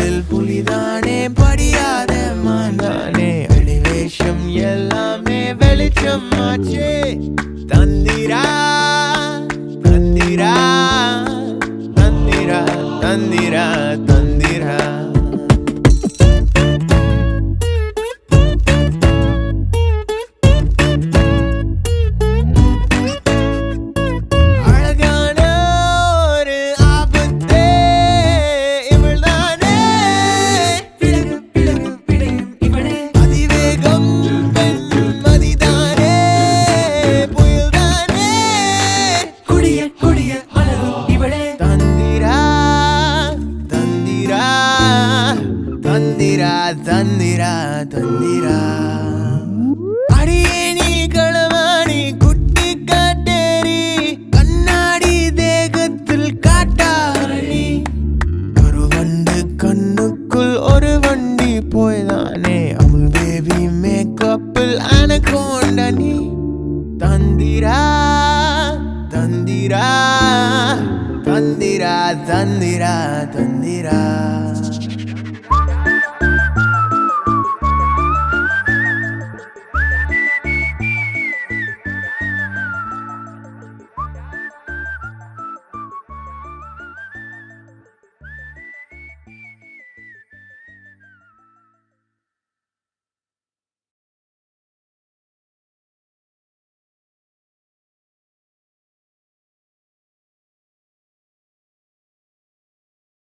காதல் புலிதானே படியாத மாந்தானே அடிவேஷம் எல்லாமே வெளிச்சம் ஆச்சே தந்திரா தந்திரா தந்திரா தந்திரா தந்திரா தந்திரா தந்திரா தந்திரா அடியே நீ களவாணி குட்டி காட்டேரி கண்ணாடி தேகத்தில் காட்டாரி ஒரு வண்டு கண்ணுக்குள் ஒரு வண்டி போய்தானே அமுல் பேபி மேக்கப்பில் அனகோண்டா நீ தந்திரா தந்திரா தந்திரா தந்திரா தந்திரா